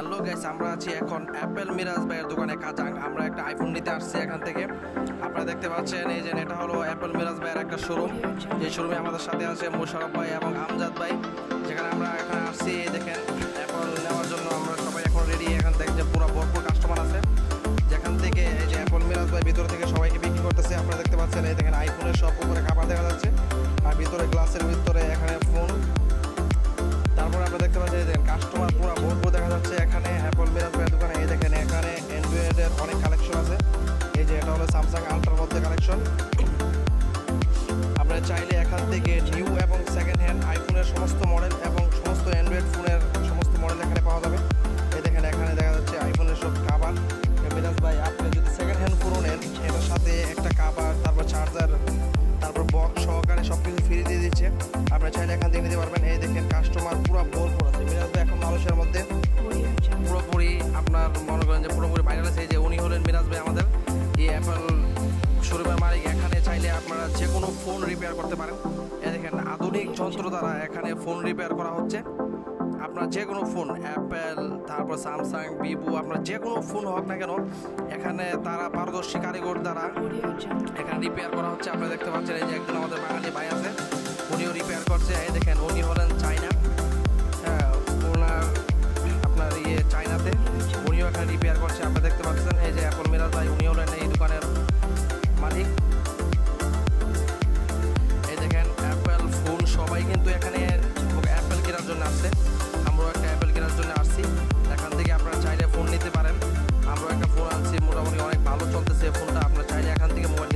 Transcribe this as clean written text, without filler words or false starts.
Hello guys, আমরা আছি এখন অ্যাপেল মিরাজ ভাইয়ের দোকানে কাজাং। আমরা একটা আইফোন নিতে আসছি এখান থেকে। আপনারা দেখতে পাচ্ছেন এই যে এটা হলো অ্যাপেল মিরাজ ভাইয়ের একটা শোরুম। এই শোরুমে আমাদের সাথে আছে মোশারফ ভাই এবং আমজাদ ভাই। যেখানে আমরা এখানে আসছি, দেখেন অ্যাপল নেওয়ার জন্য আমরা সবাই এখন রেডি। এখান থেকে যে পুরো ভরপুর কাস্টমার আছে, যেখান থেকে এই যে অ্যাপল মিরাজ ভাই ভিতর থেকে সবাইকে বিক্রি করতেছে। আপনারা দেখতে পাচ্ছেন এই দেখেন আইফোনের সব উপরে কাভার দেখা যাচ্ছে, আর ভিতরে গ্লাসের ভিতরে এখানে ফোন। তারপরে আমরা দেখতে পাচ্ছি দেখেন কাস্টমার পুরো ভরপুর দেখা যাচ্ছে এখানে অ্যাপল মিরাজ ভাইয়ের দোকানে। এই দেখেন এখানে অ্যান্ড্রয়েডের অনেক কালেকশন আছে। এই যে এটা হলো স্যামসাং আলট্রার মধ্যে কালেকশন। আপনারা চাইলে এখান থেকে নিউ এবং সেকেন্ড হ্যান্ড আইফোনের সমস্ত মডেল এবং সমস্ত অ্যান্ড্রয়েড ফোনের সমস্ত মডেল এখানে পাওয়া যাবে। এই দেখেন এখানে দেখা যাচ্ছে আইফোনের সব কাভার। মিরাজ ভাই আপনি যদি সেকেন্ড হ্যান্ড ফোন নেন, এটার সাথে একটা কাভার, তারপর চার্জার, তারপর বক্স সহকারে সব কিছু ফ্রি দিয়ে দিচ্ছে। আপনারা চাইলে এখান থেকে নিতে পারবেন। এই দেখেন কাস্টমার পুরো ভরপুর আছে। মিরাজ ভাই এখন মানুষের মধ্যে পুরোপুরি আপনার মনে করেন যে পুরোপুরি ভাইরাল আছে। এই যে উনি হলেন মিরাজ ভাই, আমাদের এই অ্যাপেল শোরুমের মালিক। এখানে চাইলে আপনারা যে কোনো ফোন রিপেয়ার করতে পারেন। এই দেখেন আধুনিক যন্ত্র দ্বারা এখানে ফোন রিপেয়ার করা হচ্ছে। আপনার যে কোনো ফোন অ্যাপেল, তারপর স্যামসাং, ভিভো, আপনার যে কোনো ফোন হোক না কেন, এখানে তারা পারদর্শী কারিগর দ্বারা এখানে রিপেয়ার করা হচ্ছে। আপনারা দেখতে পাচ্ছেন এই যে একজন আমাদের বাঙালি ভাই আছে, উনিও রিপেয়ার করছে। এই দেখেন উনি হলেন চায়না, হ্যাঁ ওনার আপনার চায়নাতে উনিও এখানে রিপেয়ার করছে। আপনারা দেখতে পাচ্ছেন এই যে অ্যাপল মিরাজ ভাই, উনি হলেন এই দোকানের মালিক। এই দেখেন অ্যাপেল ফোন সবাই কিন্তু এখানে অ্যাপেল কেনার জন্য আসছে। আমরাও একটা অ্যাপেল কেনার জন্য আসছি। এখান থেকে আপনারা চাইলে ফোন নিতে পারেন। আমরাও একটা ফোন আনছি, মোটামুটি অনেক ভালো চলতেছে ফোনটা। আপনারা চাইলে এখান থেকে মোবাইল